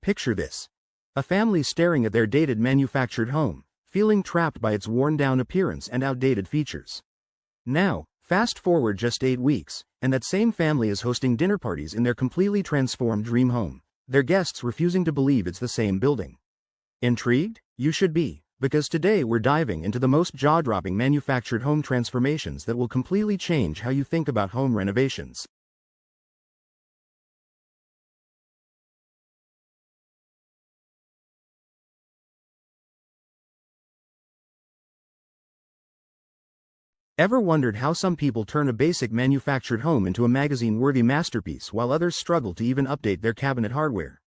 Picture this. A family staring at their dated manufactured home, feeling trapped by its worn-down appearance and outdated features. Now, fast forward just 8 weeks, and that same family is hosting dinner parties in their completely transformed dream home, their guests refusing to believe it's the same building. Intrigued? You should be, because today we're diving into the most jaw-dropping manufactured home transformations that will completely change how you think about home renovations. Ever wondered how some people turn a basic manufactured home into a magazine-worthy masterpiece while others struggle to even update their cabinet hardware?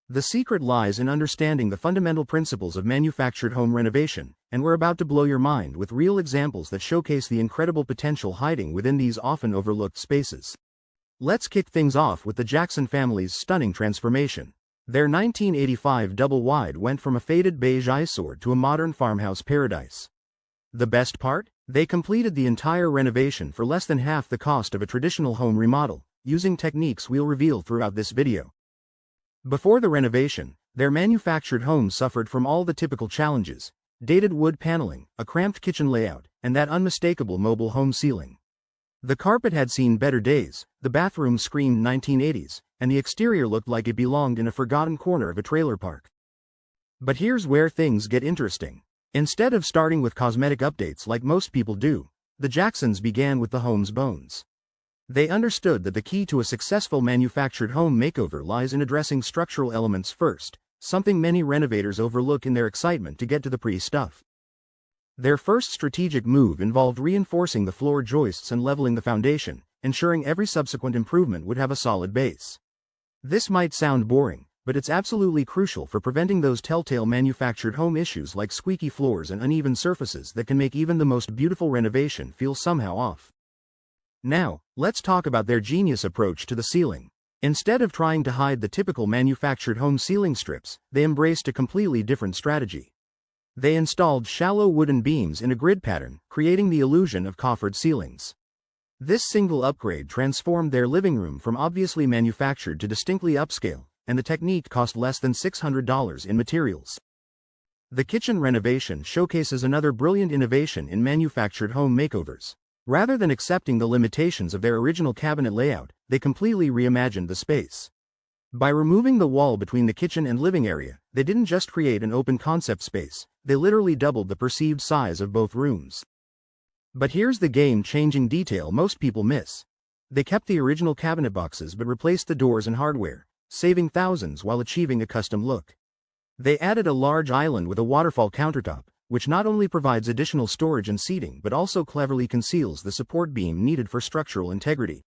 The secret lies in understanding the fundamental principles of manufactured home renovation, and we're about to blow your mind with real examples that showcase the incredible potential hiding within these often overlooked spaces. Let's kick things off with the Jackson family's stunning transformation. Their 1985 double-wide went from a faded beige eyesore to a modern farmhouse paradise. The best part? They completed the entire renovation for less than half the cost of a traditional home remodel, using techniques we'll reveal throughout this video. Before the renovation, their manufactured home suffered from all the typical challenges: dated wood paneling, a cramped kitchen layout, and that unmistakable mobile home ceiling. The carpet had seen better days, the bathroom screamed 1980s, and the exterior looked like it belonged in a forgotten corner of a trailer park. But here's where things get interesting. Instead of starting with cosmetic updates like most people do, the Jacksons began with the home's bones. They understood that the key to a successful manufactured home makeover lies in addressing structural elements first, something many renovators overlook in their excitement to get to the pretty stuff. Their first strategic move involved reinforcing the floor joists and leveling the foundation, ensuring every subsequent improvement would have a solid base. This might sound boring, but it's absolutely crucial for preventing those telltale manufactured home issues like squeaky floors and uneven surfaces that can make even the most beautiful renovation feel somehow off. Now, let's talk about their genius approach to the ceiling. Instead of trying to hide the typical manufactured home ceiling strips, they embraced a completely different strategy. They installed shallow wooden beams in a grid pattern, creating the illusion of coffered ceilings. This single upgrade transformed their living room from obviously manufactured to distinctly upscale, and the technique cost less than $600 in materials. The kitchen renovation showcases another brilliant innovation in manufactured home makeovers. Rather than accepting the limitations of their original cabinet layout, they completely reimagined the space. By removing the wall between the kitchen and living area, they didn't just create an open concept space, they literally doubled the perceived size of both rooms. But here's the game-changing detail most people miss. They kept the original cabinet boxes but replaced the doors and hardware, saving thousands while achieving a custom look. They added a large island with a waterfall countertop, which not only provides additional storage and seating but also cleverly conceals the support beam needed for structural integrity.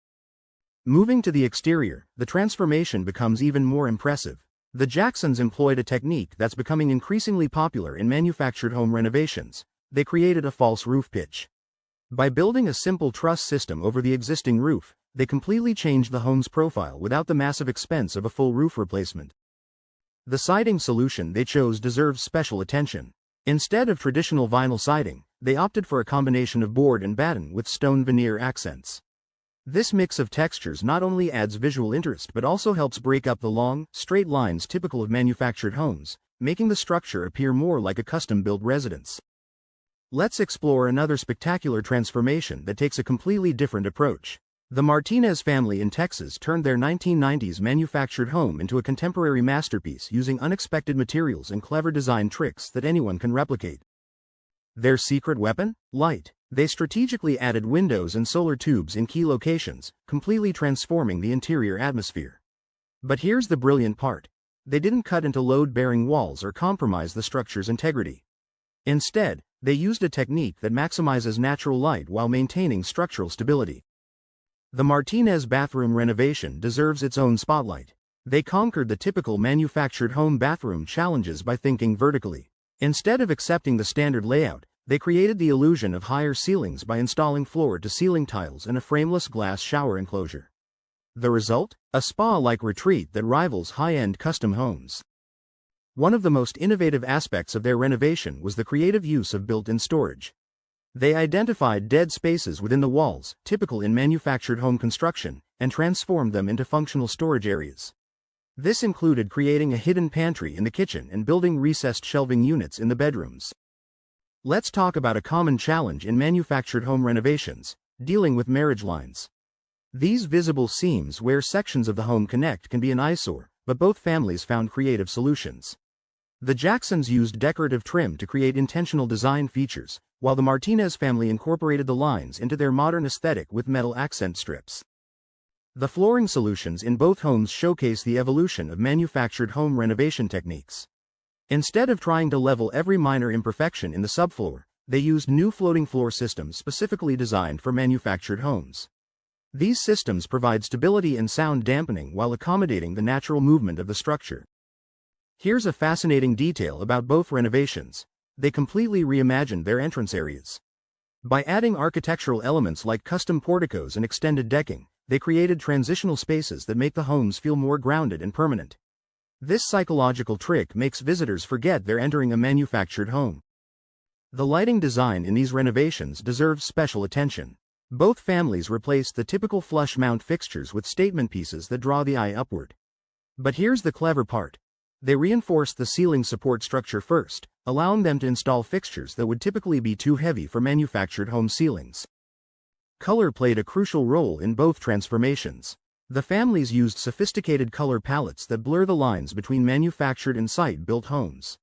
Moving to the exterior, the transformation becomes even more impressive. The Jacksons employed a technique that's becoming increasingly popular in manufactured home renovations. They created a false roof pitch. By building a simple truss system over the existing roof, they completely changed the home's profile without the massive expense of a full roof replacement. The siding solution they chose deserves special attention. Instead of traditional vinyl siding, they opted for a combination of board and batten with stone veneer accents. This mix of textures not only adds visual interest but also helps break up the long, straight lines typical of manufactured homes, making the structure appear more like a custom-built residence. Let's explore another spectacular transformation that takes a completely different approach. The Martinez family in Texas turned their 1990s manufactured home into a contemporary masterpiece using unexpected materials and clever design tricks that anyone can replicate. Their secret weapon? Light. They strategically added windows and solar tubes in key locations, completely transforming the interior atmosphere. But here's the brilliant part. They didn't cut into load-bearing walls or compromise the structure's integrity. Instead, they used a technique that maximizes natural light while maintaining structural stability. The Martinez bathroom renovation deserves its own spotlight. They conquered the typical manufactured home bathroom challenges by thinking vertically. Instead of accepting the standard layout, they created the illusion of higher ceilings by installing floor-to-ceiling tiles and a frameless glass shower enclosure. The result? A spa-like retreat that rivals high-end custom homes. One of the most innovative aspects of their renovation was the creative use of built-in storage. They identified dead spaces within the walls, typical in manufactured home construction, and transformed them into functional storage areas. This included creating a hidden pantry in the kitchen and building recessed shelving units in the bedrooms. Let's talk about a common challenge in manufactured home renovations: dealing with marriage lines. These visible seams where sections of the home connect can be an eyesore, but both families found creative solutions. The Jacksons used decorative trim to create intentional design features, while the Martinez family incorporated the lines into their modern aesthetic with metal accent strips. The flooring solutions in both homes showcase the evolution of manufactured home renovation techniques. Instead of trying to level every minor imperfection in the subfloor, they used new floating floor systems specifically designed for manufactured homes. These systems provide stability and sound dampening while accommodating the natural movement of the structure. Here's a fascinating detail about both renovations: they completely reimagined their entrance areas. By adding architectural elements like custom porticos and extended decking, they created transitional spaces that make the homes feel more grounded and permanent. This psychological trick makes visitors forget they're entering a manufactured home. The lighting design in these renovations deserves special attention. Both families replaced the typical flush mount fixtures with statement pieces that draw the eye upward. But here's the clever part: they reinforced the ceiling support structure first, allowing them to install fixtures that would typically be too heavy for manufactured home ceilings. Color played a crucial role in both transformations. The families used sophisticated color palettes that blur the lines between manufactured and site-built homes.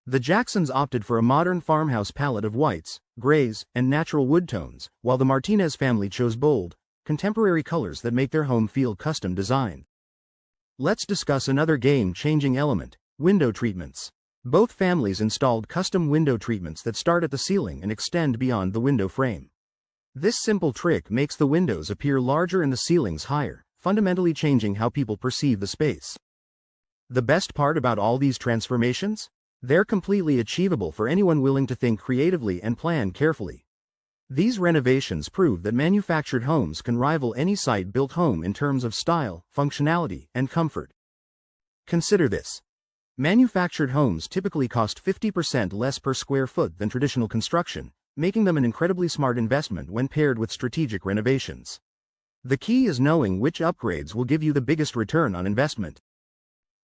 The Jacksons opted for a modern farmhouse palette of whites, grays, and natural wood tones, while the Martinez family chose bold, contemporary colors that make their home feel custom-designed. Let's discuss another game-changing element: window treatments. Both families installed custom window treatments that start at the ceiling and extend beyond the window frame. This simple trick makes the windows appear larger and the ceilings higher, fundamentally changing how people perceive the space. The best part about all these transformations? They're completely achievable for anyone willing to think creatively and plan carefully. These renovations prove that manufactured homes can rival any site-built home in terms of style, functionality, and comfort. Consider this: manufactured homes typically cost 50% less per square foot than traditional construction, making them an incredibly smart investment when paired with strategic renovations. The key is knowing which upgrades will give you the biggest return on investment.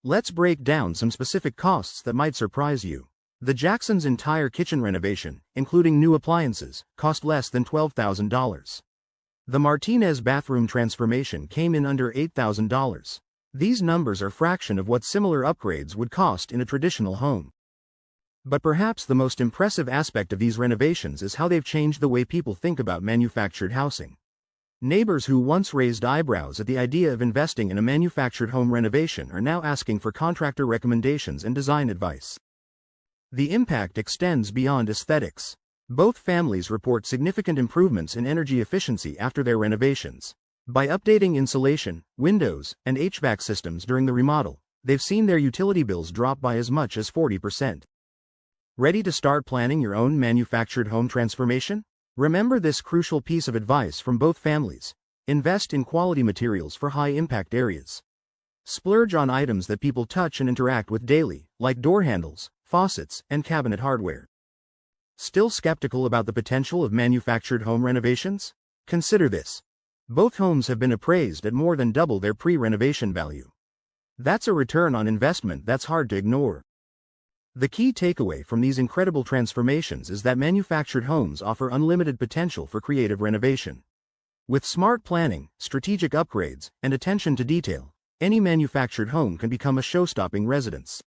Let's break down some specific costs that might surprise you. The Jacksons' entire kitchen renovation, including new appliances, cost less than $12,000. The Martinez bathroom transformation came in under $8,000. These numbers are a fraction of what similar upgrades would cost in a traditional home. But perhaps the most impressive aspect of these renovations is how they've changed the way people think about manufactured housing. Neighbors who once raised eyebrows at the idea of investing in a manufactured home renovation are now asking for contractor recommendations and design advice. The impact extends beyond aesthetics. Both families report significant improvements in energy efficiency after their renovations. By updating insulation, windows, and HVAC systems during the remodel, they've seen their utility bills drop by as much as 40%. Ready to start planning your own manufactured home transformation? Remember this crucial piece of advice from both families: invest in quality materials for high-impact areas. Splurge on items that people touch and interact with daily, like door handles, faucets, and cabinet hardware. Still skeptical about the potential of manufactured home renovations? Consider this: both homes have been appraised at more than double their pre-renovation value. That's a return on investment that's hard to ignore. The key takeaway from these incredible transformations is that manufactured homes offer unlimited potential for creative renovation. With smart planning, strategic upgrades, and attention to detail, any manufactured home can become a show-stopping residence.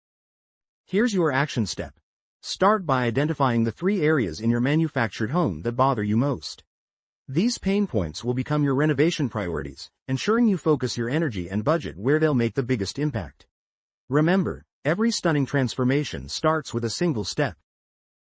Here's your action step. Start by identifying the 3 areas in your manufactured home that bother you most. These pain points will become your renovation priorities, ensuring you focus your energy and budget where they'll make the biggest impact. Remember, every stunning transformation starts with a single step.